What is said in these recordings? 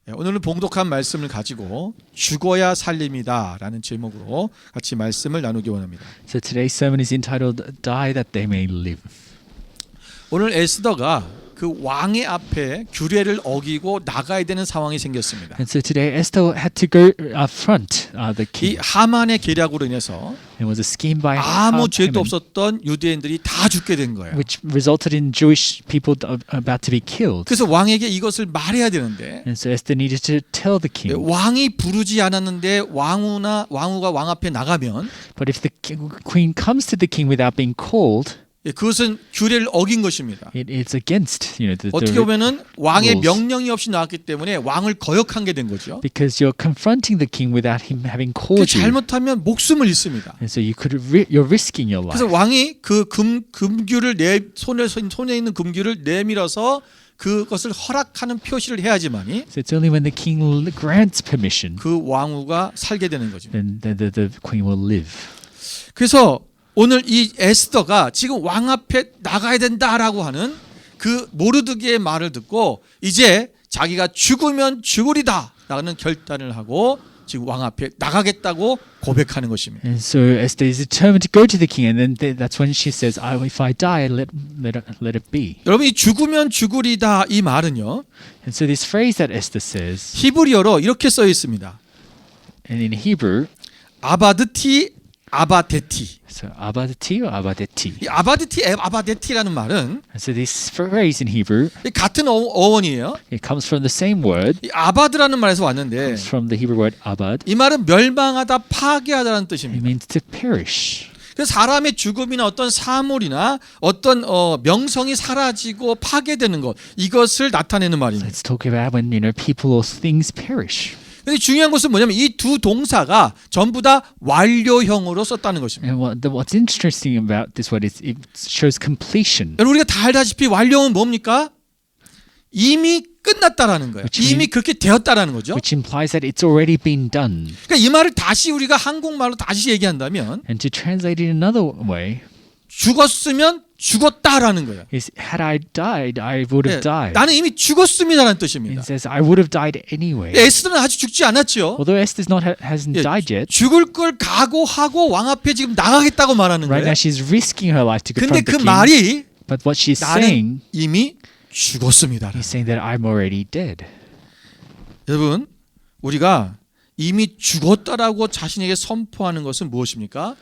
오늘은 봉독한 말씀을 가지고 죽어야 살림이다라는 제목으로 같이 말씀을 나누기 원합니다. So today's sermon is entitled Die That They May Live. 오늘 에스더가 그 왕의 앞에 규례를 어기고 나가야 되는 상황이 생겼습니다. And so today Esther had to go front the 이 king. 하만의 계략으로 인해서 It was a scheme by 아무 죄도 Haman, 없었던 유대인들이 다 죽게 된 거예요. which resulted in Jewish people about to be killed. 그래서 왕에게 이것을 말해야 되는데 And so Esther needed to tell the king. 왕이 부르지 않았는데 왕후가 왕 앞에 나가면 But if the queen comes to the king without being called, 그것은 규례를 어긴 것입니다. it's against the 어떻게 보면은 왕의 rules. 명령이 없이 나왔기 때문에 왕을 거역한 게 된 거죠. Because you're confronting the king without him having called you. 잘못하면 목숨을 잃습니다. And so you're risking your life. 그래서 왕이 그 금규를 손에 있는 금규를 내밀어서 그것을 허락하는 표시를 해야지만이 So it's only when the king grants permission 그 왕후가 살게 되는 거죠. then the queen will live. 그래서 오늘 이 에스더가 지금 왕 앞에 나가야 된다라고 하는 그 모르드게의 말을 듣고 이제 자기가 죽으면 죽으리다 라는 결단을 하고 지금 왕 앞에 나가겠다고 고백하는 것입니다. And so Esther is determined to go to the king, and then that's when she says, "If I die, let it be." 여러분 이 죽으면 죽으리다 이 말은요. And so this phrase that Esther says, 히브리어로 이렇게 써 있습니다. and in Hebrew, 아바드티 아바데티. so 아바데티 or 아바데티. 이 아바드티 아바데티라는 말은 And so this phrase in Hebrew, 같은 어원이에요. it comes from the same word, 이 아바드라는 말에서 왔는데 comes from the Hebrew word abad. 이 말은 멸망하다 파괴하다라는 It 뜻입니다. means to perish. 그래서 사람의 죽음이나 어떤 사물이나 어떤 명성이 사라지고 파괴되는 것 이것을 나타내는 말입니다. Let's talk about when people or things perish. 근데 중요한 것은 뭐냐면 이 두 동사가 전부 다 완료형으로 썼다는 것입니다. And what's interesting about this word is it shows completion. 여러분 우리가 다 알다시피 완료형은 뭡니까? 이미 끝났다라는 거예요. Which 이미 그렇게 되었다라는 거죠. Which implies that it's already been done. 그러니까 이 말을 다시 우리가 한국말로 다시 얘기한다면 And to translate it another way 죽었으면 죽었다라는 거예요. is had I died, I would have died. 나는 이미 죽었습니다라는 It 뜻입니다. says I would have died anyway. 에스더는 아직 죽지 않았죠. Although Esther's hasn't 예, died yet, 죽을 걸 각오하고 왕 앞에 지금 나가겠다고 말하는 right 거예요. now she's risking her life to 근데 confront 그 the king. 말이 But what she's 나는 saying 이미 죽었습니다. is saying that I'm already dead. 여러분 우리가 이미 죽었다라고 자신에게 선포하는 것은 무엇입니까?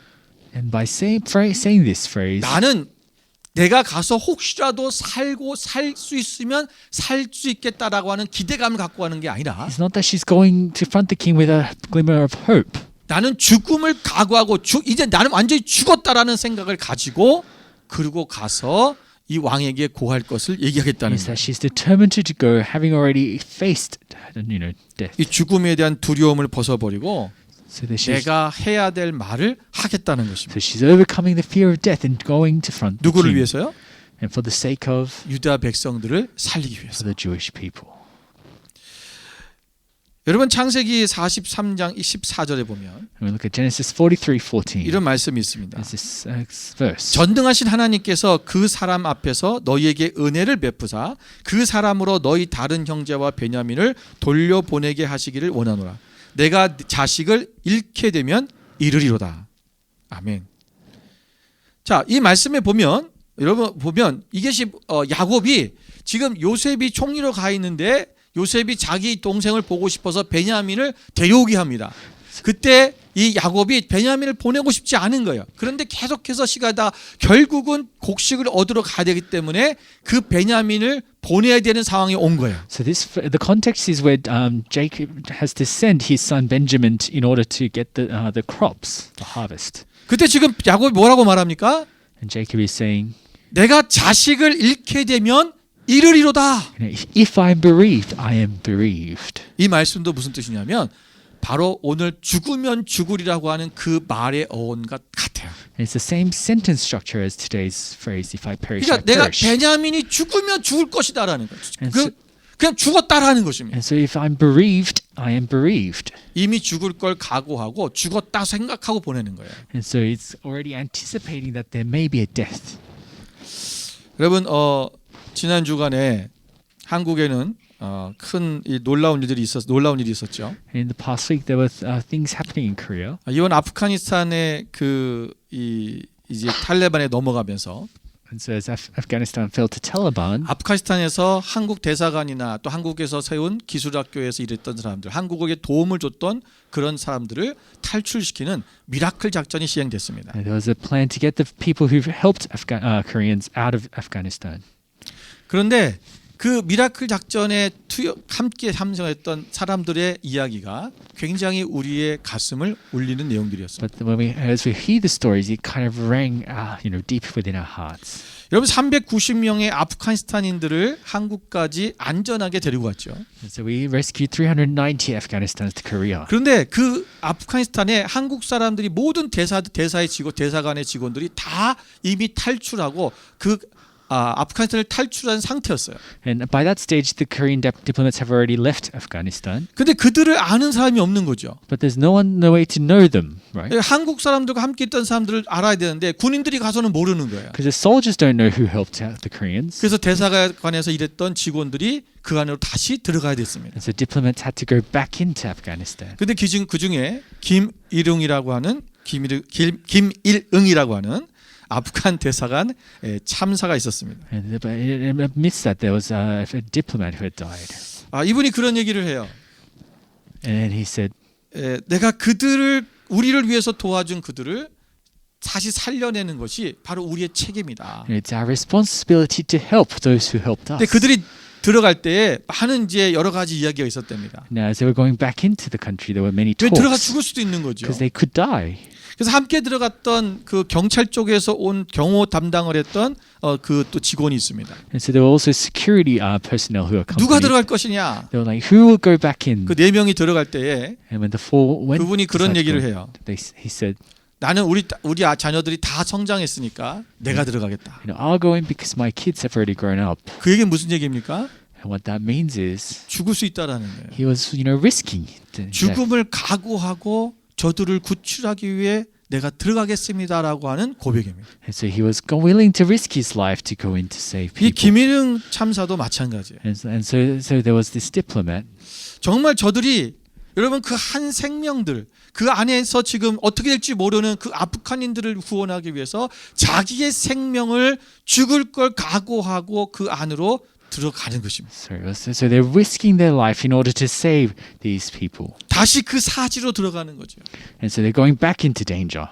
And by saying this phrase, 나는 내가 가서 혹시라도 살 수 있으면 살 수 있겠다라고 하는 기대감을 갖고 가는 게 아니라 it's not that she's going to confront the king with a glimmer of hope. 나는 죽음을 각오하고 이제 나는 완전히 죽었다라는 생각을 가지고 그리고 가서 이 왕에게 고할 것을 얘기하겠다는 Is 거예요. that she's determined to go, having already faced, death. 이 죽음에 대한 두려움을 벗어버리고 So that 내가 해야 될 말을 하겠다는 것입니다. so she's overcoming the fear of death and going to front the 누구를 king. 위해서요? And for the sake of 유다 백성들을 살리기 위해서. the Jewish people. 여러분 창세기 43장 14절에 보면 And we look at Genesis 43:14. 이런 말씀이 있습니다. There's this verse. 전능하신 하나님께서 그 사람 앞에서 너희에게 은혜를 베푸사 그 사람으로 너희 다른 형제와 베냐민을 돌려보내게 하시기를 원하노라. 내가 자식을 잃게 되면 이르리로다. 아멘. 자, 이 말씀에 보면 여러분 보면 이것이 야곱이 지금 요셉이 총리로 가 있는데 요셉이 자기 동생을 보고 싶어서 베냐민을 데려오게 합니다. 그때 이 야곱이 베냐민을 보내고 싶지 않은 거예요. 그런데 계속해서 시가다 결국은 곡식을 얻으러 가야 되기 때문에 그 베냐민을 보내야 되는 상황이 온 거예요. So the context is where Jacob has to send his son Benjamin in order to get the crops, the harvest. 그때 지금 야곱이 뭐라고 말합니까? And Jacob is saying, 내가 자식을 잃게 되면 이르리로다. if I'm bereaved, I am bereaved. 이 말씀도 무슨 뜻이냐면 바로 오늘 죽으면 죽으리라고 하는 그 말의 어원과 같아요. And it's the same sentence structure as today's phrase, if I perish, 그러니까 I 내가 perish. 베냐민이 죽으면 죽을 것이다라는 거죠. And 그냥 죽었다라는 것입니다. And so if I'm bereaved, I am bereaved. 이미 죽을 걸 각오하고 죽었다 생각하고 보내는 거예요. And so it's already anticipating that there may be a death. 여러분 지난 주간에 한국에는 큰 놀라운 일이 있었죠. In the past week, there were things happening in Korea. 이번 아프가니스탄의 이제 탈레반에 넘어가면서 And so as Afghanistan fell to Taliban, 아프가니스탄에서 한국 대사관이나 또 한국에서 세운 기술학교에서 일했던 사람들, 한국에게 도움을 줬던 그런 사람들을 탈출시키는 미라클 작전이 시행됐습니다. there was a plan to get the people who helped Koreans out of Afghanistan. 그런데 그 미라클 작전에 함께 참석했던 사람들의 이야기가 굉장히 우리의 가슴을 울리는 내용들이었습니다. But as we hear the stories, it kind of rang, deep within our hearts. 여러분 390명의 아프가니스탄인들을 한국까지 안전하게 데리고 갔죠. And so we rescued 390 Afghanistans to Korea. 그런데 그 아프가니스탄에 한국 사람들이 모든 대사관의 직원들이 다 이미 탈출하고 아프가니스탄을 탈출한 상태였어요. And by that stage, the Korean diplomats have already left Afghanistan. 근데 그들을 아는 사람이 없는 거죠. But there's no way to know them, right? 한국 사람들과 함께 있던 사람들을 알아야 되는데 군인들이 가서는 모르는 거예요. Because the soldiers don't know who helped out the Koreans. 그래서 대사관에서 일했던 직원들이 그 안으로 다시 들어가야 됐습니다. And so diplomats had to go back into Afghanistan. 근데 그 중에 김일응이라고 하는 아프간 대사관 참사가 있었습니다. And amidst that, there was a diplomat who had died. 이분이 그런 얘기를 해요. And he said, 내가 우리를 위해서 도와준 그들을 다시 살려내는 것이 바로 우리의 책임이다. it's our responsibility to help those who helped us. 근데 그들이 들어갈 때에 많은 이제 여러 가지 이야기가 있었답니다. Now, as they were going back into the country, there were many 왜 들어가 talks 죽을 수도 있는 거죠. because they could die. 그래서 함께 들어갔던 그 경찰 쪽에서 온 경호 담당을 했던 그 또 직원이 있습니다. And so there were also security personnel who 누가 accompanied. 들어갈 것이냐? They were like, who will go back in? 그 네 명이 들어갈 때에 And when the four went, 그분이 그런 decided 얘기를 to go, 해요. he said, 나는 우리 자녀들이 다 성장했으니까 내가 들어가겠다. I'll go in because my kids have already grown up. 그 얘기는 무슨 얘기입니까? And what that means is 죽을 수 있다라는 거예요. he was, risking death. 죽음을 각오하고 저들을 구출하기 위해 내가 들어가겠습니다라고 하는 고백입니다. And so he was willing to risk his life to go in to save 이 people. 김일응 참사도 마찬가지예요. And so there was this diplomat. 정말 저들이 여러분 그 한 생명들 그 안에서 지금 어떻게 될지 모르는 그 아프간인들을 구원하기 위해서 자기의 생명을 죽을 걸 각오하고 그 안으로 들어가는 것입니다. So they're risking their life in order to save these people. 다시 그 사지로 들어가는 거죠. And so they're going back into danger.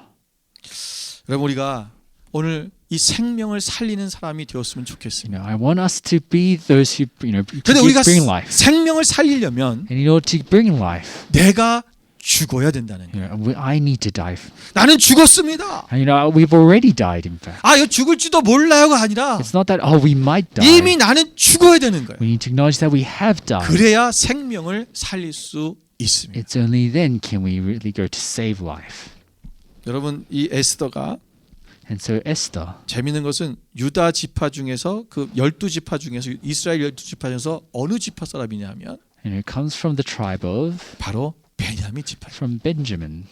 여러분 우리가 오늘 이 생명을 살리는 사람이 되었으면 좋겠습니다. I want us to be those who, 그런데 우리가 bring life. 생명을 살리려면 And in order to bring life, 내가 죽어야 된다는 거예요. I need to die. 나는 죽었습니다. And we've already died, in fact. 이거 죽을지도 몰라요가 아니라 It's not that, we might die. 이미 나는 죽어야 되는 거예요. We need to acknowledge that we have died. 그래야 생명을 살릴 수 있습니다. It's only then can we really go to save life. 여러분 이 에스더가 And so Esther, 재미있는 것은 유다 지파 중에서 그 12지파 중에서 이스라엘 12지파 중에서 어느 지파 사람이냐 하면 and it comes from the tribe of, 바로 베냐민 지파. from Benjamin.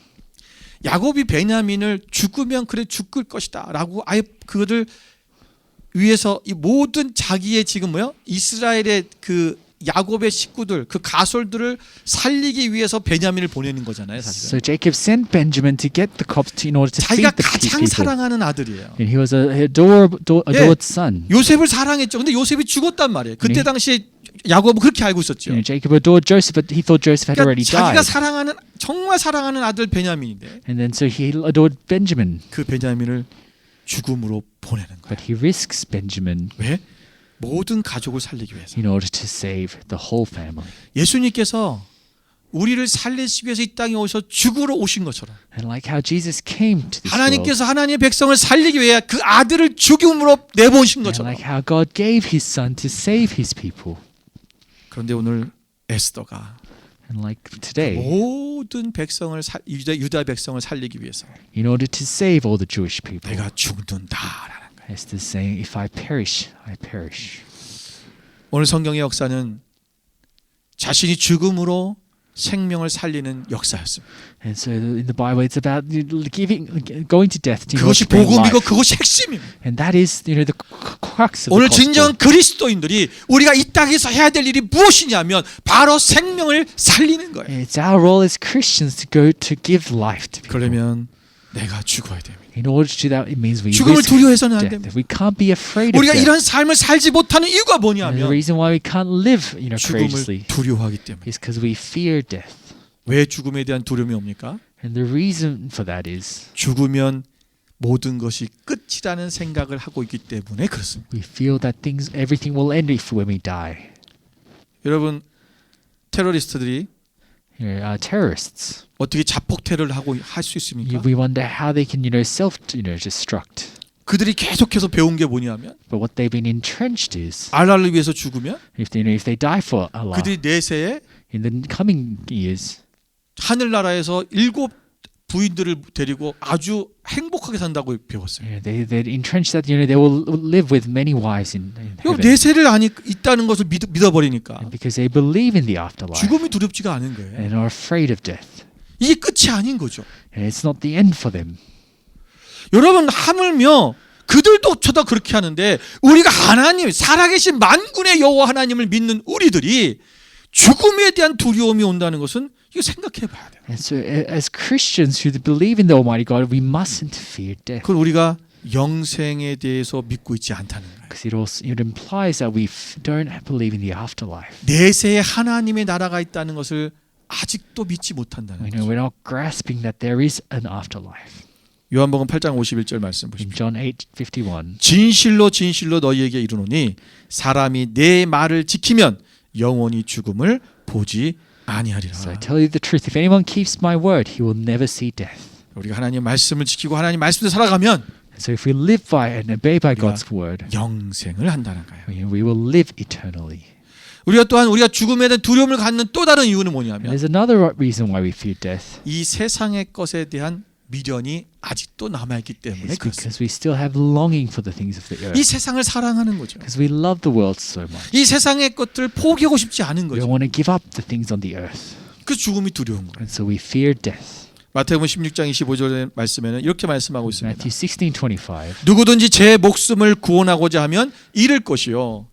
야곱이 베냐민을 죽으면 그래 죽을 것이다라고 아예 그거를 위해서 이 모든 자기의 지금 이스라엘의 그 야곱의 식구들 그 가솔들을 살리기 위해서 베냐민을 보내는 거잖아요, 사실은. So Jacob sent Benjamin to get the crops in order to feed 자기가 the 가장 people. 사랑하는 아들이에요. And he was a adored son. 요셉을 사랑했죠. 근데 요셉이 죽었단 말이에요. 그때 당시 야곱은 그렇게 알고 있었죠. Jacob adored Joseph, but he thought Joseph had already 자기가 died. 정말 사랑하는 아들 베냐민인데 And then so he adored Benjamin, 그 베냐민을 죽음으로 보내는 거예요. but he risks Benjamin 왜? 모든 가족을 살리기 위해서. in order to save the whole family. 예수님께서 우리를 살리시기 위해서 이 땅에 오셔 죽으러 오신 것처럼 And like how Jesus came to this world, 하나님께서 하나님의 백성을 살리기 위해 그 아들을 죽음으로 내보신 and 것처럼. like how God gave His Son to save His people. 그런데 오늘 에스더가 And like today, 모든 백성을 유다 백성을 살리기 위해서 in order to save all the Jewish people, 내가 죽는다라는 거예요. Esther is saying, if I perish, I perish. 오늘 성경의 역사는 자신이 죽음으로 생명을 살리는 역사였습니다. And so in the Bible, it's about going to death in order 그것이 to bring 복음이고 life. 그것이 핵심입니다. And that is, the crux of 오늘 the gospel. 진정한 그리스도인들이 우리가 이 땅에서 해야 될 일이 무엇이냐면 바로 생명을 살리는 거예요. It's our role as Christians to go to give life to people. 그러면 내가 죽어야 됩니다. In order to do that, it means we 죽음을 risk 두려워해서는 안 death. 됩니다. We can't be afraid of 우리가 death. 이런 삶을 살지 못하는 이유가 And the 뭐냐면 reason why we can't live, courageously, 죽음을 두려워하기 때문에. is because we fear death. 왜 죽음에 대한 두려움이 옵니까? And the reason for that is 죽으면 모든 것이 끝이라는 생각을 하고 있기 때문에 그렇습니다. we feel that everything will end if when we die. 여러분, 테러리스트들이 Terrorists. 어떻게 자폭 테러를 하고 할 수 있습니까? We wonder how they can, self-destruct. 그들이 계속해서 배운 게 뭐냐면 But what they've been entrenched is, 알라를 위해서 죽으면 if they die for Allah, 그들이 내세에 in the coming years, 하늘나라에서 7 부인들을 데리고 아주 행복하게 산다고 배웠어요. they're entrenched that they will live with many wives in heaven. 내세를 있다는 것을 믿어버리니까 And because they believe in the afterlife 죽음이 두렵지가 않은 거예요. and are afraid of death. 이게 끝이 아닌 거죠. And it's not the end for them. 여러분, 하물며 그들도 쳐다 그렇게 하는데 우리가 하나님, 살아계신 만군의 여호와 하나님을 믿는 우리들이 죽음에 대한 두려움이 온다는 것은 이거 생각해 봐야 돼요. And so as Christians who believe in the Almighty God, we mustn't fear death. 그건 우리가 영생에 대해서 믿고 있지 않다는 거예요. Because it implies that we don't believe in the afterlife. 내세에 하나님의 나라가 있다는 것을 아직도 믿지 못한다는 거죠. We're not grasping that there is an afterlife. 요한복음 8장 51절 말씀 In 보십시오. John 8:51, 진실로 진실로 너희에게 이르노니 사람이 내 말을 지키면 영원히 죽음을 보지 아니하리라. so I tell you the truth, if anyone keeps my word, he will never see death. 우리가 하나님 말씀을 지키고 하나님 말씀대로 살아가면 And so if we live by and obey by God's word, 영생을 한다는 거예요. we will live eternally. 우리가 또한 우리가 죽음에 대한 두려움을 갖는 또 다른 이유는 And 뭐냐면 there's another reason why we fear death. 이 세상의 것에 대한 미련이 아직도 남아있기 때문에 It's 그렇습니다. because we still have longing for the things of the 이 earth. 세상을 사랑하는 거죠. Because we love the world so much. 이 세상의 것들을 포기하고 싶지 않은 We don't 거죠. want to give up the things on the earth. 그 죽음이 두려운 거예요. And so we fear death. 마태복음 16장 25절의 말씀에는 이렇게 말씀하고 있습니다. Matthew 16:25. 누구든지 제 목숨을 구원하고자 하면 잃을 것이요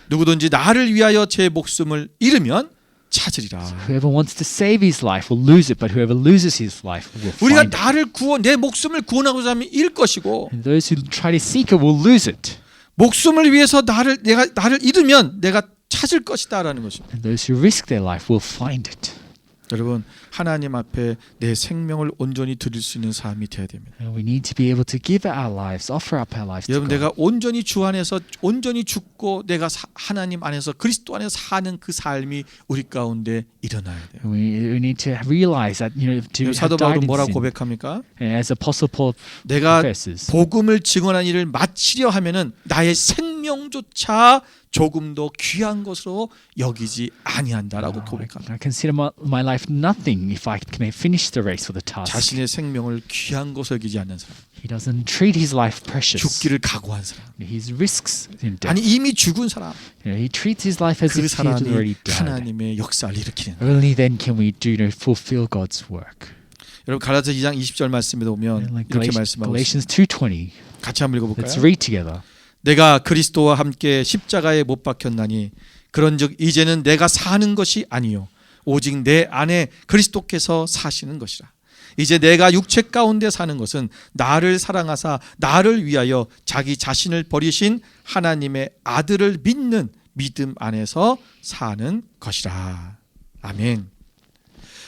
누구든지 나를 위하여 제 목숨을 잃으면 찾으리라. Whoever wants to save his life will lose it, but whoever loses his life will 우리가 find it. 내 목숨을 구원하고자 하면 잃을 것이고 And those who try to seek it will lose it. 목숨을 위해서 나를 잃으면 내가 찾을 것이다라는 것입니다. And those who risk their life will find it. 여러분, 하나님 앞에 내 생명을 온전히 드릴 수 있는 삶이 되어야 됩니다. And we need to be able to give our lives, offer up our lives to 여러분, God. 내가 온전히 주 안에서 온전히 죽고 내가 하나님 안에서 그리스도 안에서 사는 그 삶이 우리 가운데 일어나야 돼요. We need to realize that to have 사도 바울은 died in 뭐라고 sin. 고백합니까? And as Apostle Paul 내가 confesses, 복음을 증언한 일을 마치려 하면은 나의 생명조차 조금도 귀한 것으로 여기지 아니한다라고 고백합니다. I consider my life nothing if I may finish the race with a task. 자신의 생명을 귀한 것으로 여기지 않는 사람, He doesn't treat his life precious. 죽기를 각오한 사람, He risks in death. 아니 이미 죽은 사람, He treats his life as 그 if he had already 사람이 died. 하나님의 역사를 일으키는. Only then can we fulfill God's work. 여러분 갈라디아 2장 20절 말씀에 보면 Like 이렇게 말씀하고 있습니다. Galatians 2:20. 같이 한번 Let's 읽어볼까요? read together. 내가 그리스도와 함께 십자가에 못 박혔나니 그런즉 이제는 내가 사는 것이 아니요 오직 내 안에 그리스도께서 사시는 것이라. 이제 내가 육체 가운데 사는 것은 나를 사랑하사 나를 위하여 자기 자신을 버리신 하나님의 아들을 믿는 믿음 안에서 사는 것이라. 아멘.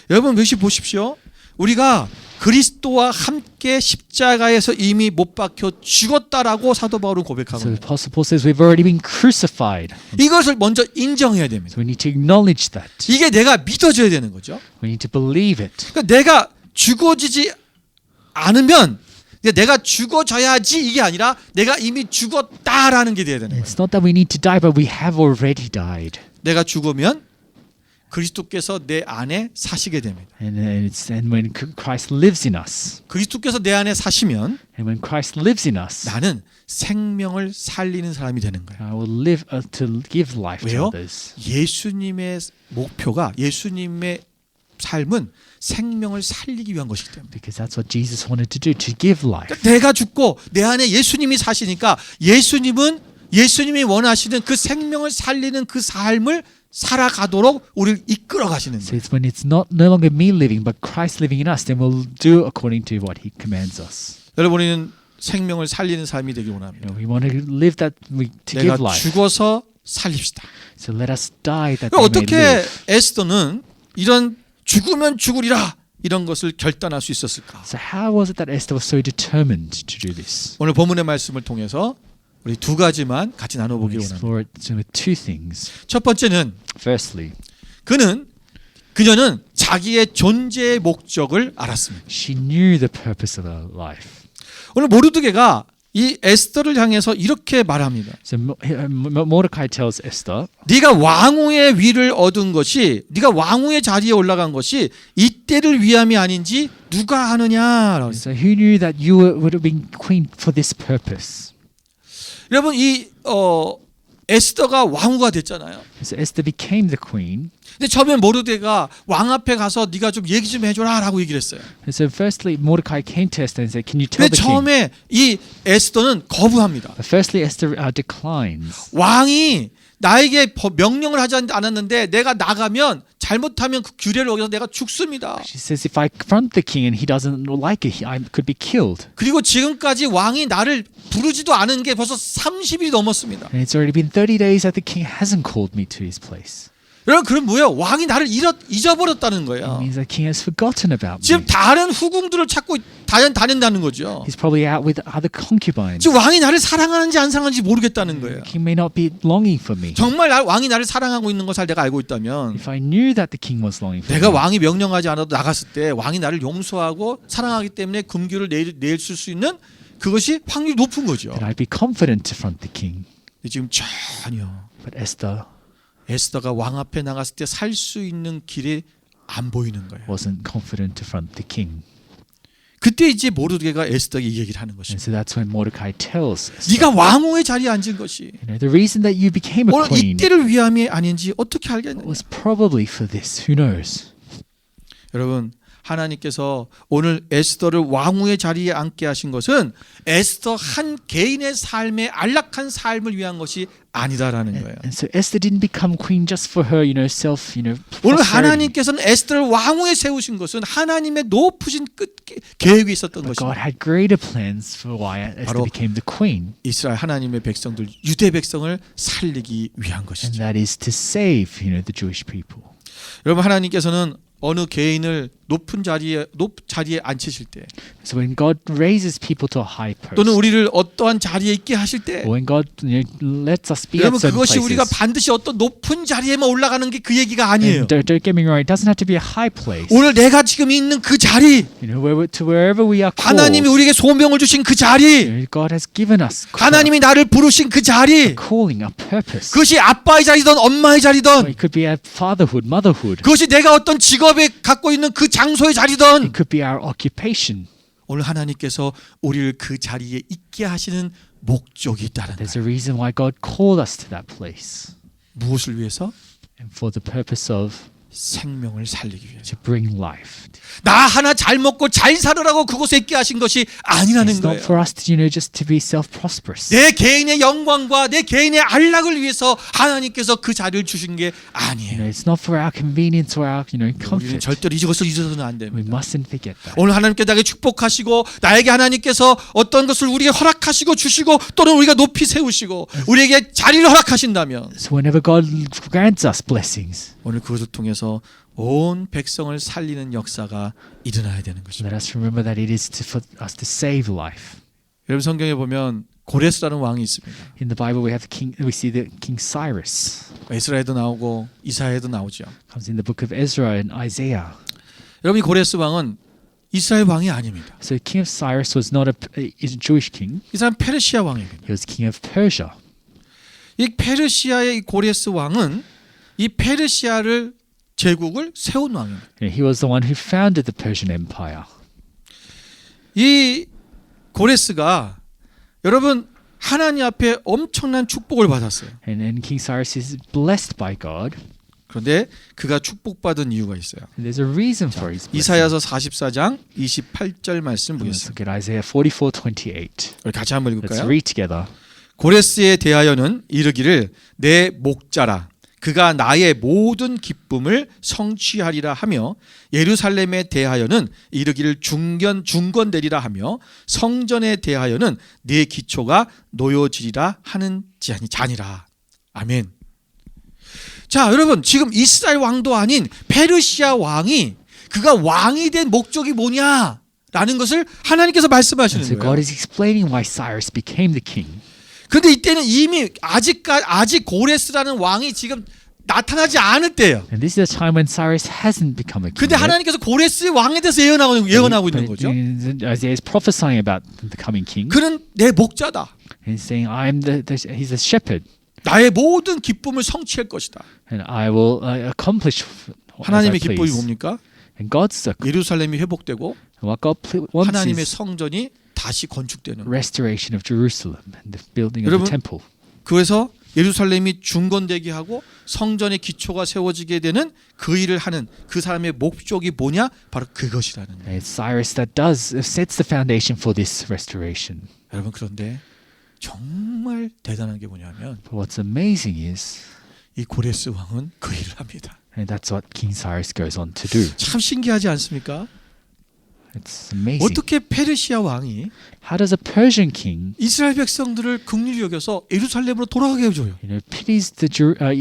여러분 여기 보십시오. 우리가 그리스도와 함께 십자가에서 이미 못 박혀 죽었다라고 사도 바울은 고백하고 So 있습니다. Apostle Paul says we've already been crucified. 이것을 먼저 인정해야 됩니다. So we need to acknowledge that. 이게 내가 믿어져야 되는 거죠. We need to believe it. 그러니까 내가 죽어지지 않으면 내가 죽어져야지 이게 아니라 내가 이미 죽었다라는 게 돼야 되는 거예요. It's not that we need to die, but we have already died. 내가 죽으면 그리스도께서 내 안에 사시게 됩니다. And when Christ lives in us, 그리스도께서 내 안에 사시면 and when Christ lives in us, 나는 생명을 살리는 사람이 되는 거예요. I will live to give life to 왜요? others. 예수님의 목표가 예수님의 삶은 생명을 살리기 위한 것이기 때문에. Because that's what Jesus wanted to do, to give life. 내가 죽고 내 안에 예수님이 사시니까 예수님은 예수님이 원하시는 그 생명을 살리는 그 삶을 살아가도록 우리를 이끌어 가시는 So 거예요. it's when it's no longer me living, but Christ living in us, then we'll do according to what He commands us. 여러분, 우리는 생명을 살리는 삶이 되길 원합니다. We want to live that, to 내가 give life. 죽어서 살립시다. So let us die that they may 어떻게 live. 에스더는 이런 죽으면 죽으리라 이런 것을 결단할 수 있었을까? So how was it that Esther was so determined to do this? 오늘 본문의 말씀을 통해서 우리 두 가지만 같이 We'll 나눠보기를 원합니다. explore it with two things. 첫 번째는 Firstly, 그녀는 자기의 존재의 목적을 알았습니다. she knew the purpose of her life. 오늘 모르드게가 이 에스더를 향해서 이렇게 말합니다. So Mordecai tells Esther, 네가 왕후의 위를 얻은 것이, 네가 왕후의 자리에 올라간 것이 이때를 위함이 아닌지 누가 아느냐라고 했어요. so who knew that you would have been queen for this purpose? 여러분, 이 에스더가 왕후가 됐잖아요. So Esther became the queen. 근데 처음에 모르드게가 왕 앞에 가서 네가 좀 얘기 좀 해줘라라고 얘기를 했어요. And so firstly, Mordecai came to Esther and said, "Can you tell 근데 the king?" 처음에 이 에스더는 거부합니다. But firstly, Esther declines. 왕이 나에게 명령을 하지 않았는데 내가 나가면 잘못하면 그 규례를 어겨서 내가 죽습니다. She says, "If I confront the king and he doesn't like it, I could be killed." 그리고 지금까지 왕이 나를 부르지도 않은 게 벌써 30일이 넘었습니다. And it's already been 30 days that the king hasn't called me to his place. 여러분, 그럼 뭐예요? 왕이 나를 잊어버렸다는 It 거예요. means the king has forgotten about 지금 me. 다른 후궁들을 찾고 다닌다는 거죠. He's probably out with other concubines. 지금 왕이 나를 사랑하는지 안 사랑하는지 모르겠다는 거예요. The king may not be longing for me. 정말 왕이 나를 사랑하고 있는 것을 내가 알고 있다면 If I knew that the king was longing for 내가 me, 왕이 명령하지 않아도 나갔을 때 왕이 나를 용서하고 사랑하기 때문에 금규를 내줄 수 있는 그것이 확률이 높은 거죠. then I'd be confident to front the king. 근데 지금 전혀 But Esther 에스더가 왕 앞에 나갔을 때 살 수 있는 길이 안 보이는 거예요. wasn't confident to front the king. 그때 이제 모르드게가 에스더에게 이 얘기를 하는 And 것입니다. so that's when Mordecai tells Esther, 네가 왕후의 자리에 앉은 것이 the reason that you became a 오늘 queen 이때를 위함이 아닌지 어떻게 알겠느냐. was probably for this. Who knows? 여러분, 하나님께서 오늘 에스더를 왕후의 자리에 앉게 하신 것은 에스더 한 개인의 삶의 안락한 삶을 위한 것이 아니다라는 거예요. And so Esther didn't become queen just for her, self, 오늘 prosperity. 하나님께서는 에스더를 왕후에 세우신 것은 하나님의 높으신 계획이 있었던 But God 것입니다. had greater plans for why Esther 바로 became the queen. 이스라엘 하나님의 백성들, 유대 백성을 살리기 위한 And 것이죠. that is to save, the Jewish people. 여러분, 하나님께서는 어느 개인을 높은 자리에 앉히실 때, So when God raises people to a high post, 또는 우리를 어떠한 자리에 있게 하실 때, or when God lets us be at 여러분, certain 그것이 우리가 places, 반드시 어떤 높은 자리에만 올라가는 게 그 얘기가 아니에요. and don't get me wrong, it doesn't have to be a high place. 오늘 내가 지금 있는 그 자리, To wherever we are called, 하나님이 우리에게 소명을 주신 그 자리, God has given us 하나님이 나를 부르신 그 자리, calling, a purpose. 그것이 아빠의 자리든 엄마의 자리든, It could be our fatherhood, motherhood. 그것이 내가 어떤 직업에 갖고 있는 그 장소의 자리든, It could be our occupation. 오늘 하나님께서 우리를 그 자리에 있게 하시는 목적이 있다는 There's 거예요. a reason why God called us to that place, 무엇을 위해서? and for the purpose of 생명을 살리기 위해서. to bring life. 나 하나 잘 먹고 잘 살으라고 그곳에 있게 하신 것이 아니라는 It's not 거예요. for us to, just to be self-prosperous. 내 개인의 영광과 내 개인의 안락을 위해서 하나님께서 그 자리를 주신 게 아니에요. It's not for our convenience or our, 우리는 comfort. 절대로 이것을 잊어서는 안 We 됩니다. mustn't forget that. 오늘 하나님께 나에게 축복하시고 나에게 하나님께서 어떤 것을 우리에게 허락하시고 주시고 또는 우리가 높이 세우시고 우리에게 자리를 허락하신다면 So whenever God grants us blessings, 오늘 그것을 통해서 온 백성을 살리는 역사가 일어나야 되는 것입니다. let us remember that it is for us to save life. 여러분, 성경에 보면 고레스라는 왕이 있습니다. In the Bible, we see the King Cyrus. 에스라에도 나오고 이사야에도 나오죠. Comes in the book of Ezra and Isaiah. 여러분, 이 고레스 왕은 이스라엘 왕이 아닙니다. So King of Cyrus was not a Jewish king. 이 사람 페르시아 왕입니다. He was king of Persia. 이 페르시아의 이 고레스 왕은 이 페르시아를 제국을 세운 왕입니다. He was the one who founded the Persian Empire. 이 고레스가 여러분 하나님 앞에 엄청난 축복을 받았어요. And King Cyrus is blessed by God. 그런데 그가 축복받은 이유가 있어요. And there's a reason for his blessing. 이사야서 44장 28절 말씀 Let's 보겠습니다. look at Isaiah 44:28. 우리 같이 한번 Let's 읽을까요? read together. 고레스에 대하여는 이르기를 내 목자라 그가 나의 모든 기쁨을 성취하리라 하며 예루살렘에 대하여는 이르기를 중건되리라 하며 성전에 대하여는 네 기초가 놓여지리라 하는 자니라. 아멘. 자, 여러분, 지금 이스라엘 왕도 아닌 페르시아 왕이 그가 왕이 된 목적이 뭐냐라는 것을 하나님께서 말씀하시는 So God 거예요. is explaining why Cyrus became the king. 그런데 이때는 이미 아직 고레스라는 왕이 지금 나타나지 않을 때예요. And this is a time when Cyrus hasn't become a king. 근데 yet. 하나님께서 고레스의 왕에 대해서 예언하고 있는 거죠. Isaiah is prophesying about the coming king. 그는 내 목자다. He's saying, he's a shepherd, 나의 모든 기쁨을 성취할 것이다. and I will accomplish as I 하나님의 기쁨이 please. 뭡니까? And God's 예루살렘이 회복되고 what God wants 하나님의 is 성전이 다시 건축되는 거예요. restoration of Jerusalem and the building of 여러분, the temple. 그래서 예루살렘이 중건되게 하고 성전의 기초가 세워지게 되는 그 일을 하는 그 사람의 목적이 뭐냐? 바로 그것이라는 거예요. And it's Cyrus that sets the foundation for this restoration. 여러분, 그런데 정말 대단한 게 뭐냐면 But what's amazing is, 이 고레스 왕은 그 일을 합니다. and that's what King Cyrus goes on to do. 참 신기하지 않습니까? It's amazing. 어떻게 페르시아 왕이 How does a Persian king, 이스라엘 백성들을 긍휼히 여겨서 예루살렘으로 돌아가게 해줘요. pities the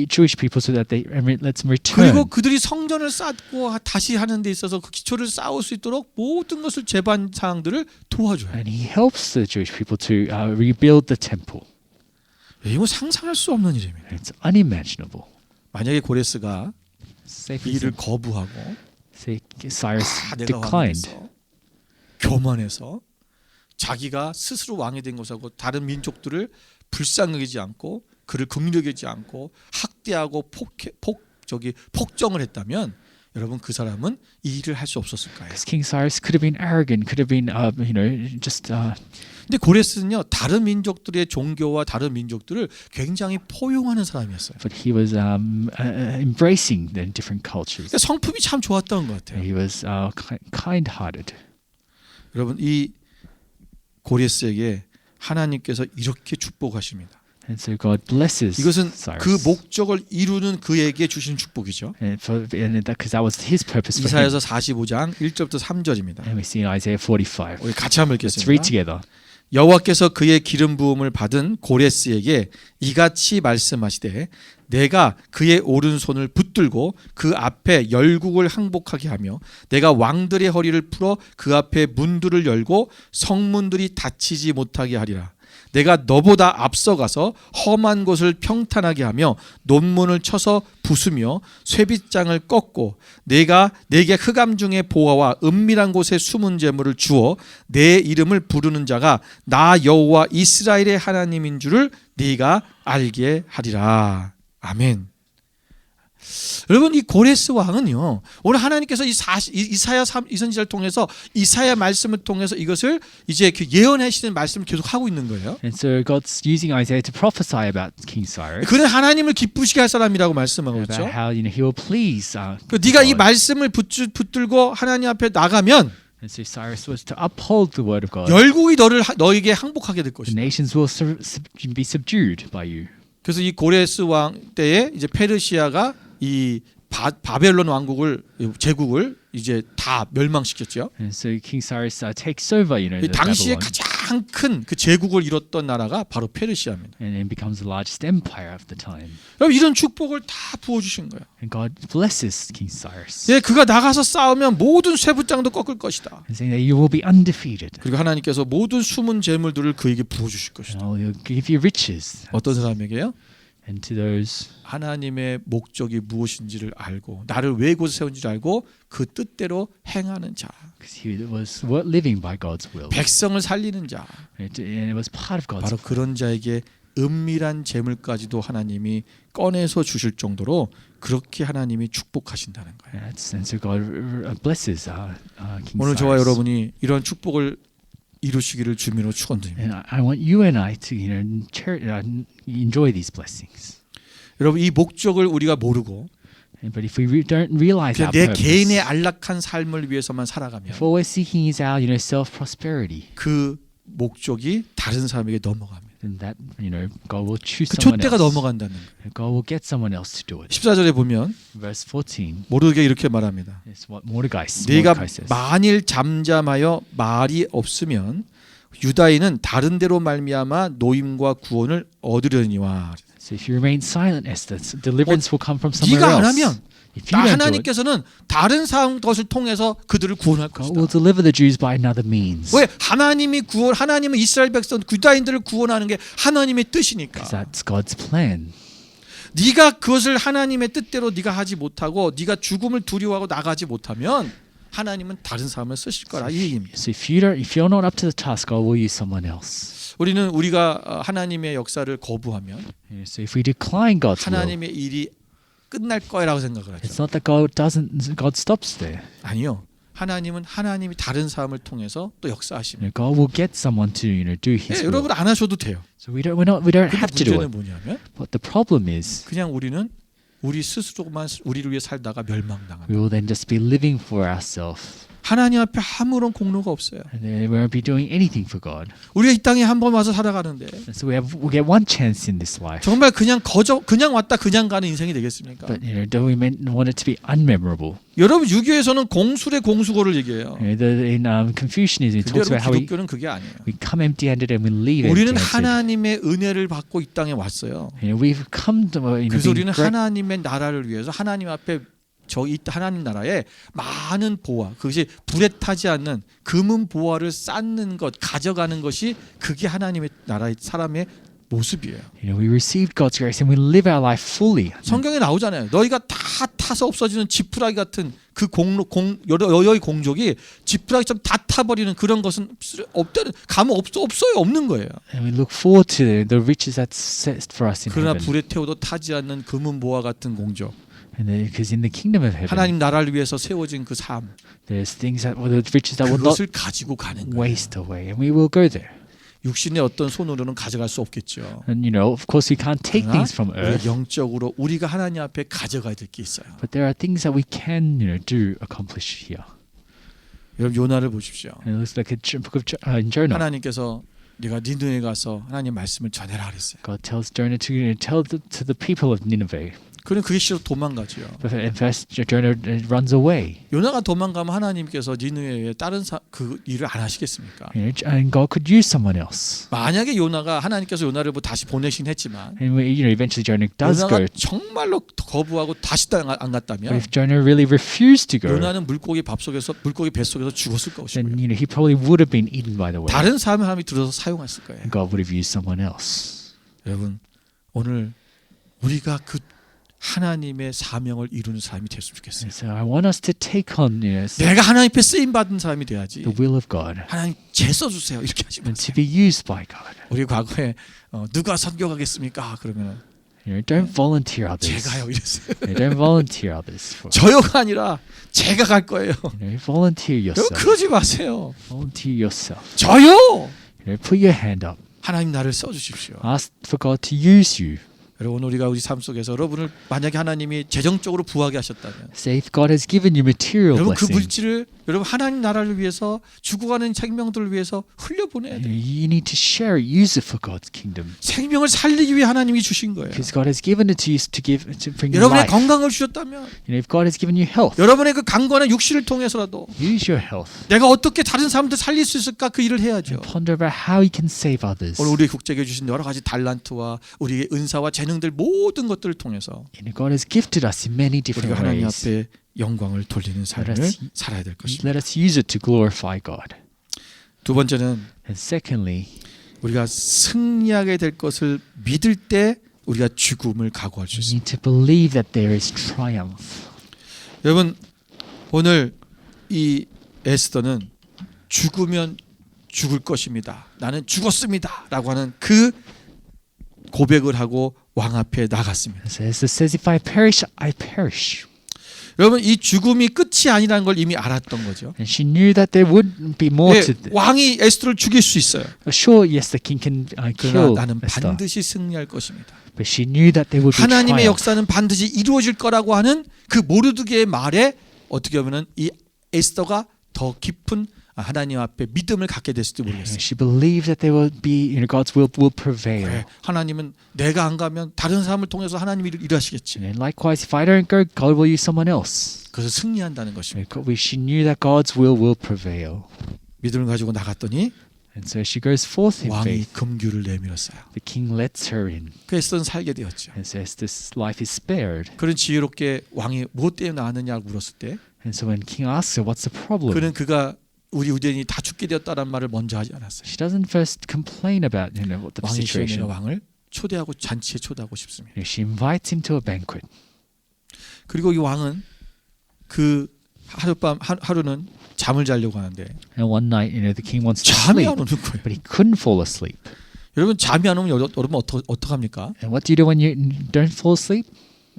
Jewish people so that they lets them 그리고 return, 그들이 성전을 쌓고 다시 하는 데 있어서 그 기초를 쌓을 수 있도록 모든 것을 재반 사항들을 도와줘요. and he helps the Jewish people to rebuild the temple. 이거 상상할 수 없는 일입니다. It's unimaginable. 만약에 고레스가 Say, 이 일을 거부하고 Cyrus 내가 왕이 declined, 됐어, 교만해서 자기가 스스로 왕이 된 것하고 다른 민족들을 불쌍하지 않고 그를 긍휼히 여기지 않고 학대하고 폭정을 했다면 여러분 그 사람은 이 일을 할 수 없었을까요? because King Cyrus could have been arrogant, could have been just 근데 고레스는요 다른 민족들의 종교와 다른 민족들을 굉장히 포용하는 사람이었어요. but he was embracing the different cultures. 그러니까 성품이 참 좋았던 것 같아요. He was kind-hearted. 여러분 이 고레스에게 하나님께서 이렇게 축복하십니다. And so God blesses 이것은 Cyrus. 그 목적을 이루는 그에게 주신 축복이죠. Because that was his purpose for him. 이사야서 45장 1절부터 3절입니다. And we see in Isaiah 45. 우리 같이 한번 Let's read 읽겠습니다. together. 여호와께서 그의 기름 부음을 받은 고레스에게 이같이 말씀하시되 내가 그의 오른손을 붙들고 그 앞에 열국을 항복하게 하며 내가 왕들의 허리를 풀어 그 앞에 문들을 열고 성문들이 닫히지 못하게 하리라. 내가 너보다 앞서가서 험한 곳을 평탄하게 하며 논문을 쳐서 부수며 쇠빗장을 꺾고 내가 내게 흑암 중에 보화와 은밀한 곳에 숨은 재물을 주어 내 이름을 부르는 자가 나 여호와 이스라엘의 하나님인 줄을 네가 알게 하리라. 아멘. 여러분 이 고레스 왕은요 오늘 하나님께서 이사야 이선지자를 통해서 이사야 말씀을 통해서 이것을 이제 그 예언하시는 말씀을 계속 하고 있는 거예요. And so God's using Isaiah to prophesy about King Cyrus. 그는 하나님을 기쁘시게 할 사람이라고 말씀하고 About 있죠. how he will please. 네가 이 God. 말씀을 붙들고 하나님 앞에 나가면 And so Cyrus was to uphold the word of God. 열국이 너에게 항복하게 될 The 것이다. nations will be subdued by you. 그래서 이 고레스 왕 때에 이제 페르시아가 이 바벨론 왕국을 제국을 이제 다 멸망시켰죠. And so King Cyrus takes over, 이 the 당시에 Babylon, 가장 큰 그 제국을 이뤘던 나라가 바로 페르시아입니다. and then becomes the largest empire of the time. 그럼 이런 축복을 다 부어 주신 거예요. And God blesses King Cyrus, 예, 그가 나가서 싸우면 모든 쇠붙장도 꺾을 것이다. and saying that you will be undefeated. 그리고 하나님께서 모든 숨은 재물들을 그에게 부어 주실 것이다. And I will give you riches. 어떤 사람에게요? And to those 하나님의 목적이 무엇인지를 알고 나를 왜 곳에 세운지를 알고 그 뜻대로 행하는 자, because he was living by God's will. 백성을 살리는 자, And it was part of God's 바로 will. 그런 자에게 은밀한 재물까지도 하나님이 꺼내서 주실 정도로 그렇게 하나님이 축복하신다는 거예요. And so God blesses King 오늘 저와 Cyrus. 여러분이 이런 축복을 이루시기를 주님으로 축원드립니다. And I want you and I to enjoy these blessings. 여러분 이 목적을 우리가 모르고 But if we don't realize 그냥 our 내 purpose, 개인의 안락한 삶을 위해서만 살아가면 if all we're seeking is our self prosperity, 그 목적이 다른 사람에게 넘어갑니다. then that God will choose 그 someone 촛대가 else. 넘어간다는 거예요. God will get someone else to do it. 14절에 보면 Verse 14 모르게 이렇게 말합니다. is what Mordecai 네가 says. 만일 잠잠하여 말이 없으면 유다인은 다른 데로 말미암아 노임과 구원을 얻으려니와. So if you remain silent, Esther, deliverance will come from somewhere 네가 안 else. 하면 If you don't do it, 하나님께서는 다른 것을 통해서 그들을 구원할 God 것이다. will deliver the Jews by another means. 왜? 하나님은 이스라엘 백성 유다인들을 구원하는 게 하나님의 뜻이니까. Because that's God's plan. 네가 그것을 하나님의 뜻대로 네가 하지 못하고 네가 죽음을 두려워하고 나가지 못하면 하나님은 다른 사람을 쓰실 거라 이 얘기입니다. So if you're not up to the task, God will use someone else. 우리가 하나님의 역사를 거부하면 So if we decline God's will, 하나님의 일이 끝날 거라고 생각을 하죠. it's not that God stops there. 아니요. 하나님이 다른 사람을 통해서 또 역사하십니다. God will get someone to do His will. 여러분 안 하셔도 돼요. So we don't 근데 have to do 문제는 it. 뭐냐면 But the problem is 그냥 우리는 우리 스스로만 우리를 위해 살다가 멸망당한다. we will then just be living for ourselves, 하나님 앞에 아무런 공로가 없어요. and then we won't be doing anything for God. 우리가 이 땅에 한 번 와서 살아가는데 And so we get one chance in this life. 정말 그냥 왔다 그냥 가는 인생이 되겠습니까? But do we want it to be unmemorable? 여러분 유교에서는 공술의 공수고를 얘기해요. In Confucianism, it 근데 talks 여러분 about how 기독교는 그게 아니에요. we come empty-handed and we leave 우리는 empty-handed. 하나님의 은혜를 받고 이 땅에 왔어요. We've come to 그래서 being 우리는 great. 하나님의 나라를 위해서 하나님 앞에 하나님 나라에 많은 보화, 그것이 불에 타지 않는 금은 보화를 쌓는 것, 가져가는 것이 그게 하나님의 나라의 사람의 모습이에요. We received God's grace and we live our life fully. 성경에 나오잖아요. 너희가 다 타서 없어지는 지푸라기 같은 그 여러의 공족이 지푸라기처럼 다 타버리는 그런 것은 없어요. 없는 거예요. And we look forward to the riches that's set for us in 그러나 heaven. 불에 태워도 타지 않는 금은 보화 같은 공족, Because in the kingdom of heaven, 하나님 나라를 위해서 세워진 그 삶, there's things that the riches that will not 그것을 가지고 가는 거예요. waste away, and we will go there. 육신의 어떤 손으로는 가져갈 수 없겠죠. And of course, we can't take 그러나 things from 우리 earth, 영적으로 우리가 하나님 앞에 가져가야 될 게 있어요. but there are things that we can, do accomplish here. 여러분 요나를 보십시오. And it looks like book of in Jonah. 하나님께서 네가 니느웨에 가서 하나님 말씀을 전해라 그랬어요. God tells Jonah to tell to the people of Nineveh. 그는 그게 싫어 도망가죠. But in first, Jonah runs away. 요나가 도망가면 하나님께서 니느웨에 다른 그 일을 안 하시겠습니까? And God could use someone else. 만약에 하나님께서 요나를 다시 보내신 했지만 And eventually Jonah does 요나가 go. 정말로 거부하고 다시 안 But 갔다면 if Jonah really refused to go, 요나는 물고기 뱃속에서 죽었을 것이고요. then he probably would have been eaten by the whale. 다른 사람이 들어서 사용했을 거예요. And God would have used someone else. 여러분 오늘 우리가 그 하나님의 사명을 이루는 사람이 됐으면 좋겠어요. And so I want us to take on 내가 하나님 앞에 쓰임 받은 사람이 돼야지. the will of God 하나님 제 써주세요 이렇게 하지 and 마세요. to be used by God. 우리 과거에 누가 선교가겠습니까? 그러면 Don't volunteer others. 제가요 이랬어요. Don't volunteer others. 저요가 아니라 제가 갈 거예요. Volunteer 여러분 yourself. 그러지 마세요. Volunteer yourself. 저요. Put your hand up. 하나님 나를 써주십시오. Ask for God to use you. 여러분 우리가 우리 삶 속에서 여러분을 만약에 하나님이 재정적으로 부하게 하셨다면 Say if God has given you material 여러분 그 blessing, 물질을 여러분 하나님 나라를 위해서 죽어가는 생명들을 위해서 흘려보내야 돼요. you need to share it, use it for God's kingdom. 생명을 살리기 위해 하나님이 주신 거예요. Because God has given it to you to bring you 여러분의 life. 건강을 주셨다면 If God has given you health, 여러분의 그 강건한 육신을 통해서라도 use your health. 내가 어떻게 다른 사람들 살릴 수 있을까 그 일을 해야죠. Ponder about how you can save others. 오늘 우리 국제에 주신 여러 가지 달란트와 우리의 은사와 재능들 모든 것들을 통해서 And God has gifted us in many different 우리가 하나님 ways. 앞에 영광을 돌리는 삶을 살아야 될 것입니다. Let us use it to glorify God. 두 번째는 And secondly, 우리가 승리하게 될 것을 믿을 때 우리가 죽음을 각오할 수 we 있습니다. need to believe that there is triumph. 여러분 오늘 이 에스더는 죽으면 죽을 것입니다. 나는 죽었습니다라고 하는 그 고백을 하고 왕 앞에 나갔습니다. So as it says, if I perish, I perish. 여러분 이 죽음이 끝이 아니라는 걸 이미 알았던 거죠. And she knew that there would be more 예, to this. 왕이 에스더를 죽일 수 있어요. Sure, yes, the king can 그러나 kill 나는 Esther. 반드시 승리할 것입니다. But she knew that there would be 하나님의 triumph. 역사는 반드시 이루어질 거라고 하는 그 모르드게의 말에 어떻게 보면은 이 에스더가 더 깊은 하나님 앞에 믿음을 갖게 됐을지 모르겠어요. She believed that there will be, God's will prevail. 그래, 하나님은 내가 안 가면 다른 사람을 통해서 하나님이 일하시겠지. And likewise, if I don't go, God will use someone else. 그래서 승리한다는 것입니다. She knew that God's will prevail. 믿음을 가지고 나갔더니 And so she goes forth in 왕이 faith. 금규를 내밀었어요. The king lets her in. 그 에스더는 살게 되었죠. And says this life is spared. 그런 지혜롭게 왕이 무엇 때문에 나왔느냐고 물었을 때 And so when king asks her, what's the problem? 그는 그가 우리 유대인이 다 죽게 되었다는 말을 먼저 하지 않았어요. She doesn't first complain about what the 왕이 시험에 situation. 왕을 초대하고 잔치에 초대하고 싶습니다. She invites him to a banquet. 그리고 이 왕은 그 하루는 잠을 자려고 하는데 And one night, the king wants to 잠이 sleep, 안 오는 거예요. but he couldn't fall asleep. 여러분 잠이 안 오면 여러분 어떡합니까? And what do you do when you don't fall asleep?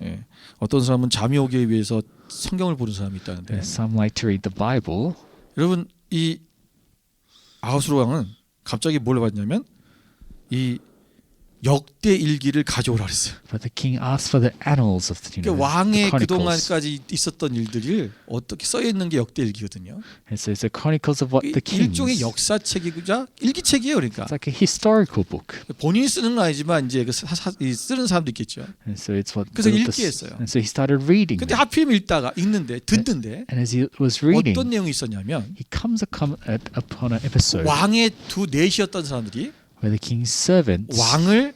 예. 어떤 사람은 잠이 오기 위해서 성경을 보는 사람이 있다는데 Some like to read the Bible. 여러분 이 아하수르 왕은 갑자기 뭘 받냐면 이 역대 일기를 가져오라 그랬어요. But the king asked for the annals of the, 그러니까 the 왕의 chronicles. 그동안까지 있었던 일들을 어떻게 써 있는 게 역대 일기거든요. And so it's the chronicles of what the 일종의 kings. 역사책이자 일기책이에요, 그러니까. It's like a historical book. 본인이 쓰는 건 아니지만 이제 쓰는 사람도 있겠죠. And so it's what. 그래서 the- 읽기했어요. And so he started reading. 근데 them. 하필이면 듣는데 And as he was reading, 어떤 내용이 있었냐면 he comes upon an episode 왕의 두 넷이었던 사람들이 where the king's servants 왕을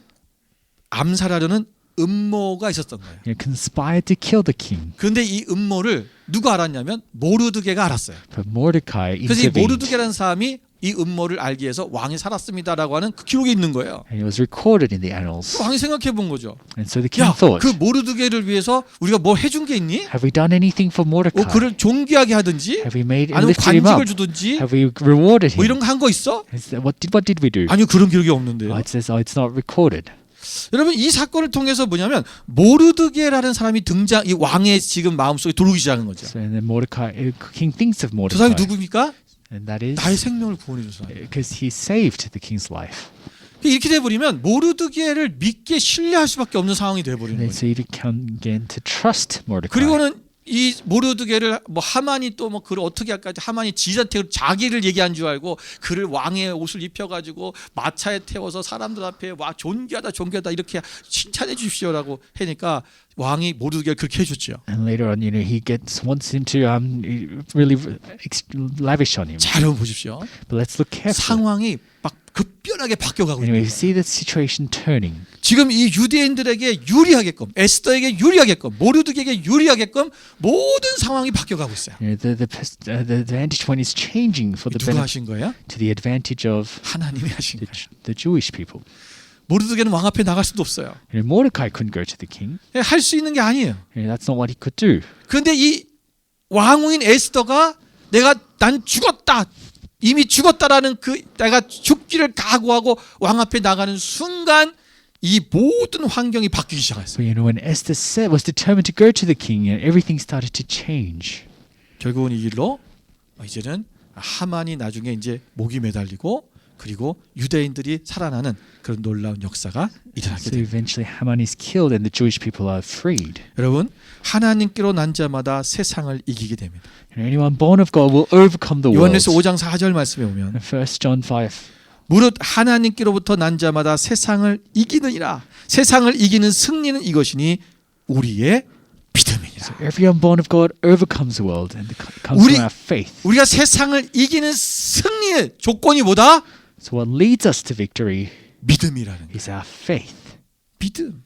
암살하려는 음모가 있었던 거예요. conspired to kill the king. 그런데 이 음모를 누가 알았냐면 모르드게가 알았어요. But Mordecai 그래서 이 intervened. 모르드게라는 사람이 이 음모를 알기 위해서 왕이 살았습니다라고 하는 그 기록이 있는 거예요. And it was recorded in the annals. 왕이 생각해 본 거죠. And so the king 야, thought, 그 모르드게를 위해서 우리가 뭐 해준 게 있니? have we done anything for Mordecai? 그를 존귀하게 하든지 Have we made 아니면 lifted him 관직을 up? 주든지 Have we rewarded 뭐 him? 이런 거 한 거 있어? What did we do? 아니요, 그런 기록이 없는데요. It says, it's not recorded. 여러분 이 사건을 통해서 뭐냐면 모르드게라는 사람이 이 왕의 지금 마음속에 들어오기 시작하는 거죠. So and then Mordecai, king thinks of 저 사람이 Mordecai, 누굽니까? and that is 나의 생명을 구원해 준 사람. because he saved the king's life. 이렇게 돼버리면 모르드게를 믿게 신뢰할 수밖에 없는 상황이 돼버리는 And 거예요. so he began to trust Mordecai. 그리고는 이 모르드게를 뭐 하만이 또 뭐 그를 어떻게 할까지 하만이 지자택으로 자기를 얘기한 줄 알고 그를 왕의 옷을 입혀가지고 마차에 태워서 사람들 앞에 와 존귀하다 이렇게 칭찬해 주십시오라고 하니까 왕이 모르드게를 그렇게 해줬죠. And later on, he wants him to really lavish on him. 잘 한번 보십시오. But let's look carefully. 상황이 막 급변하게 바뀌어가고 있는 Anyway, 거예요. we see the situation turning. 지금 이 유대인들에게 유리하게끔 에스더에게 유리하게끔 모르드게에게 유리하게끔 모든 상황이 바뀌어가고 있어요. The vantage point is changing for the 누가 benefit 하신 거예요? to the advantage of 하나님이 하신 거예요. the Jewish people. 모르드게는 왕 앞에 나갈 수도 없어요. Mordecai couldn't go to the king. 할 수 있는 게 아니에요. That's not what he could do. 그런데 이 왕후인 에스더가 난 죽었다. 이미 죽었다라는 내가 죽기를 각오하고 왕 앞에 나가는 순간 이 모든 환경이 바뀌기 시작했어요. But when Esther was determined to go to the king, everything started to change. 결국은 이 길로 이제는 하만이 나중에 이제 목이 매달리고 그리고 유대인들이 살아나는 그런 놀라운 역사가 일어나게 So 됩니다. eventually Haman is killed and the Jewish people are freed. 여러분 하나님께로 난 자마다 세상을 이기게 됩니다. And anyone born of God will overcome the world. 요한일서 5장 4절 말씀에 보면 1 John 5. 무릇 하나님께로부터 난 자마다 세상을 이기느니라. 세상을 이기는 승리는 이것이니 우리의 믿음이니라. Everyone born of God overcomes the world and comes 우리- from our faith. 우리가 세상을 이기는 승리의 조건이 뭐다? So what leads us to victory 믿음이라는 거예요. is our faith. 믿음.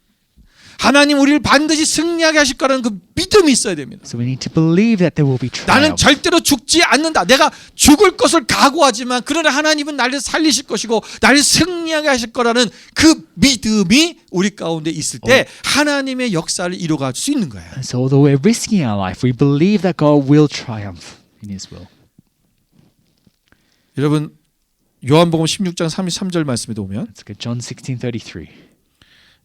하나님 우리를 반드시 승리하게 하실 거라는 그 믿음이 있어야 됩니다. So we need to believe that there will be 나는 triumph. 절대로 죽지 않는다. 내가 죽을 것을 각오하지만 그러나 하나님은 나를 살리실 것이고 나를 승리하게 하실 거라는 그 믿음이 우리 가운데 있을 때 하나님의 역사를 이루어갈 수 있는 거예요. And so although we're risking our life, we believe that God will triumph in His will. 여러분 요한복음 16장 33절 말씀에도 보면 Let's go John 16:33.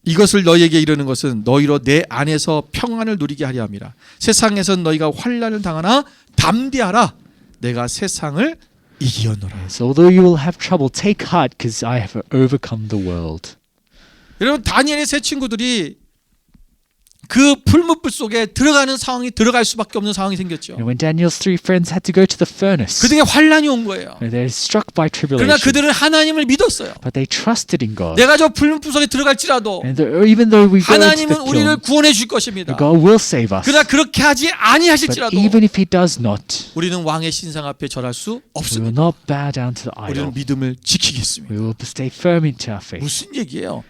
이것을 너희에게 이르는 것은 너희로 내 안에서 평안을 누리게 하려 함이라. 세상에선 너희가 환난을 당하나 담대하라. 내가 세상을 이기었노라. So although you will have trouble, take heart because I have overcome the world. 여러분 다니엘의 세 친구들이 그 풀무불 속에 들어가는 상황이 들어갈 수밖에 없는 상황이 생겼죠. When Daniel's three friends had to go to the furnace, 그들에게 환란이 온 거예요. they're struck by 그러나 tribulation. 그들은 하나님을 믿었어요. But they trusted in God. 내가 저 풀무불 속에 들어갈지라도 And even though we go into 하나님은 the 우리를 kiln, 구원해 줄 것입니다. God will save us. 그러나 그렇게 하지 But 아니하실지라도 even if He does not, 우리는 왕의 신상 앞에 절할 수 we will 없습니다. not bow down to the 우리는 idol. 믿음을 지키겠습니다. We will stay firm into our faith. 무슨 얘기예요?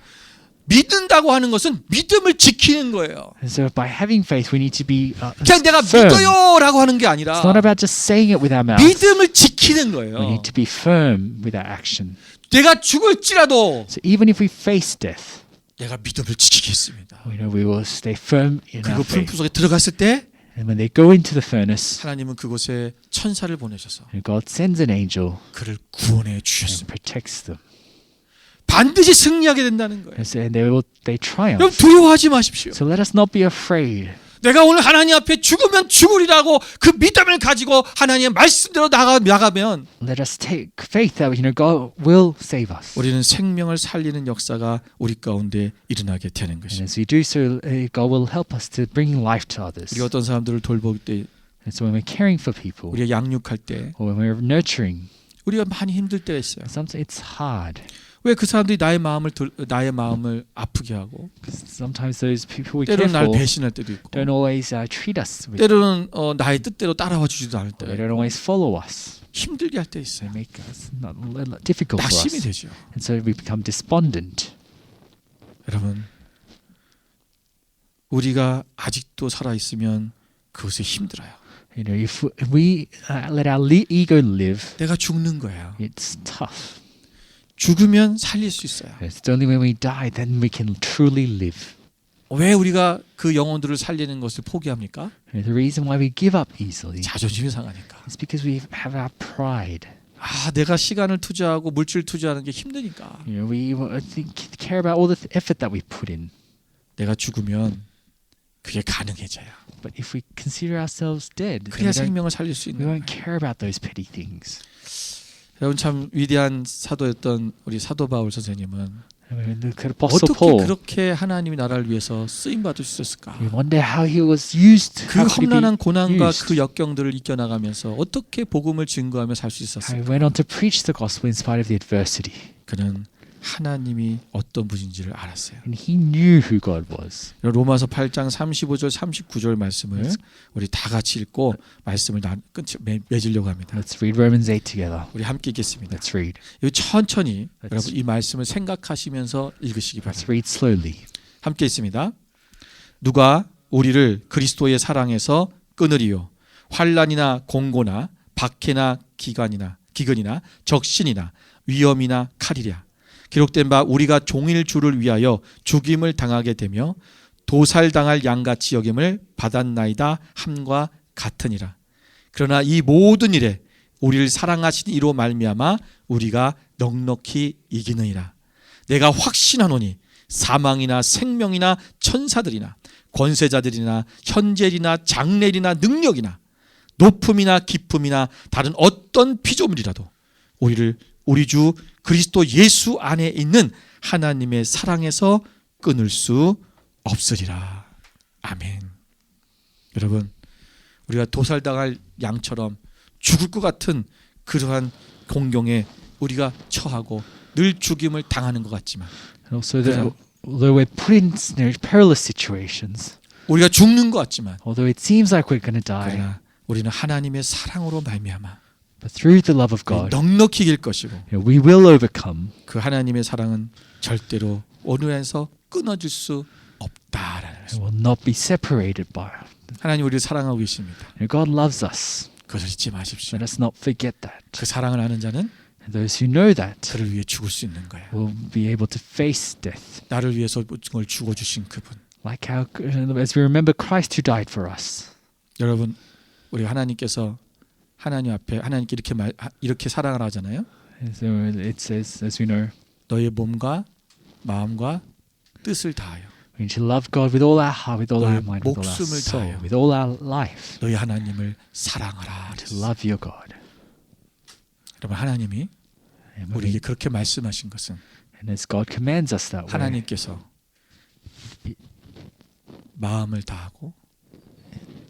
믿는다고 하는 것은 믿음을 지키는 거예요. And so by having faith, we need to be 그냥 내가 firm. 믿어요라고 하는 게 아니라 It's not about just saying it with our mouth. 믿음을 지키는 We 거예요. need to be firm with our action. 내가 죽을지라도 So even if we face death, 내가 믿음을 지키겠습니다. we know we will stay firm in our 그리고 faith. 풀무 속에 들어갔을 때 And when they go into the furnace, 하나님은 그곳에 천사를 보내셔서 and God sends an angel 그를 구원해 and 주셨습니다. protects them. 반드시 승리하게 된다는 거예요. And so they 여러분 triumph. 두려워하지 마십시오. So let us not be afraid. 내가 오늘 하나님 앞에 죽으면 죽으리라고 그 믿음을 가지고 하나님의 말씀대로 나가면 Let us take faith that God will save us. 우리는 생명을 살리는 역사가 우리 가운데 일어나게 되는 And 것입니다. as we do so, God will help us to bring life to others. 우리 어떤 사람들을 돌볼 때, And so when we're caring for people, 우리가 양육할 때 or when we're nurturing, 우리가 많이 힘들 때가 있어요. sometimes it's hard. 왜 그 사람들이 나의 마음을 아프게 하고 Sometimes those people we care 때로는 날 for 배신할 때도 있고 don't always treat us with, 때로는 나의 뜻대로 따라와 주지도 않을 they 때 don't always follow us. 힘들게 할 때 있어요. They make us not difficult for 낙심이 us. 되죠. And so we become despondent. 여러분 우리가 아직도 살아 있으면 그것이 힘들어요. If we let our ego live, 내가 죽는 거야. it's tough. 죽으면 살릴 수 있어요. It's only when we die then we can truly live. 왜 우리가 그 영혼들을 살리는 것을 포기합니까? And the reason why we give up easily 자존심이 상하니까. is because we have our pride. 내가 시간을 투자하고 물질 투자하는 게 힘드니까. We care about all the effort that we put in. 내가 죽으면 그게 가능해져요. But if we consider ourselves dead, then 그래야 생명을 살릴 수 we 있는 거예요. won't care about those petty things. 여러분 참 위대한 사도였던 우리 사도 바울 선생님은 I mean, look at Apostle 어떻게 Paul. 그렇게 하나님이 나라를 위해서 쓰임 받을 수 있었을까? We wonder how he was used. 그 How could he 험난한 be 고난과 used? 그 역경들을 이겨나가면서 어떻게 복음을 증거하며 살 수 How 있었을까? he went on to preach the gospel in spite of the adversity. 그는 하나님이 어떤 분인지를 알았어요. And he knew who God was. 로마서 8장 35절 39절 말씀을 우리 다 같이 읽고 말씀을 맺으려고 합니다. Let's read Romans 8 together. 우리 함께 읽겠습니다. Let's read. 이거 천천히 여러분 이 말씀을 생각하시면서 읽으시기 바랍니다. Let's read slowly. 함께 있습니다. 누가 우리를 그리스도의 사랑에서 끊으리요? 환난이나 공고나 박해나 기근이나 적신이나 위험이나 칼이랴. 기록된 바 우리가 종일 주를 위하여 죽임을 당하게 되며 도살당할 양같이 여김을 받았나이다 함과 같으니라. 그러나 이 모든 일에 우리를 사랑하신 이로 말미암아 우리가 넉넉히 이기느니라. 내가 확신하노니 사망이나 생명이나 천사들이나 권세자들이나 현재일이나 장래일이나 능력이나 높음이나 깊음이나 다른 어떤 피조물이라도 우리를 우리 주 그리스도 예수 안에 있는 하나님의 사랑에서 끊을 수 없으리라. 아멘. 여러분 우리가 도살당할 양처럼 죽을 것 같은 그러한 공경에 우리가 처하고 늘 죽임을 당하는 것 같지만 And also, although we're put in perilous situations, 우리가 죽는 것 같지만 although it seems like we're going to die, 그러나 우리는 하나님의 사랑으로 말미암아 but through the love of God, 넉넉히 이길 것이고 we will overcome. 그 하나님의 사랑은 절대로 오늘에서 끊어질 수 없다라는 And 것입니다. will not be separated by. 하나님 우리를 사랑하고 계십니다. God loves us. 그것을 잊지 마십시오. Let us not forget that. 그 사랑을 아는 자는 And those who know that 그를 위해 죽을 수 있는 거예요. will be able to face death. 나를 위해서 걸 죽어주신 그분. Like how, as we remember Christ who died for us. 여러분 우리 하나님께서 하나님 앞에 하나님께 이렇게 사랑을 하잖아요. And so it says, as we know, 너의 몸과 마음과 뜻을 다하여 we need to love God with all our heart, with all our 너의 mind, with all our 목숨을 soul, 다하여 with all our life, 너희 하나님을 사랑하라. to love your God. 여러분 하나님이 And, 우리에게 그렇게 말씀하신 것은 and as God commands us that way, 하나님께서 마음을 다하고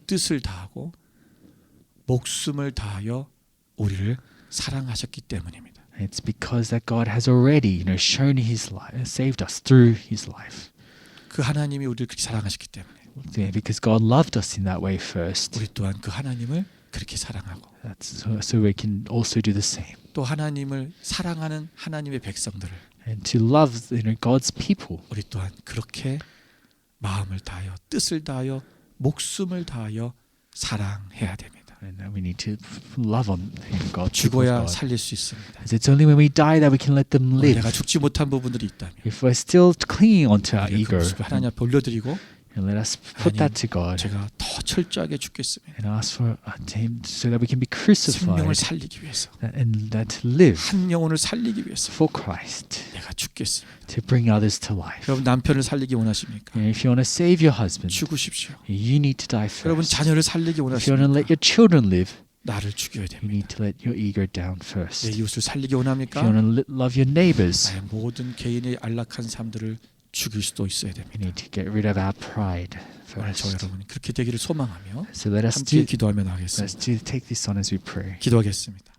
뜻을 다하고 목숨을 다하여 우리를 사랑하셨기 때문입니다. It's because that God has already, shown His life, saved us through His life. 그 하나님이 우리를 그렇게 사랑하셨기 때문에 Yeah, because God loved us in that way first. 우리 또한 그 하나님을 그렇게 사랑하고 That's so we can also do the same. 또 하나님을 사랑하는 하나님의 백성들을 And to love God's people. 우리 또한 그렇게 마음을 다하여 뜻을 다하여 목숨을 다하여 사랑해야 됩니다. And we need to love on God. 죽어야 God. 살릴 수 있습니다. As it's only when we die that we can let them live. 내가 죽지 못한 부분들이 있다면 If we're still clinging onto our 그 ego, 모습을 하나님 앞에 올려드리고 and let us put that to God 제가 더 철저하게 죽겠습니다. and ask for Him so that we can be crucified 생명을 살리기 위해서 and that to live 한 영혼을 살리기 위해서 for Christ, 내가 죽겠습니다. to bring others to life. 여러분 남편을 살리기 원하십니까? And if you want to save your husband, 죽으십시오. you need to die 여러분 first. 자녀를 살리기 If you want to let 원하십니까? your children live, 나를 죽여야 you 됩니다. need to let your ego down 내 first. 이웃을 살리기 If 원합니까? you want to love your neighbors, 나의 모든 개인의 안락한 삶들을 죽일 수도 있어야 we 됩니다. need to get rid of our pride 오늘 저 first. 여러분이 그렇게 되기를 소망하며 So let us 함께 do 기도하며 나가겠습니다. take this on as we pray. 기도하겠습니다.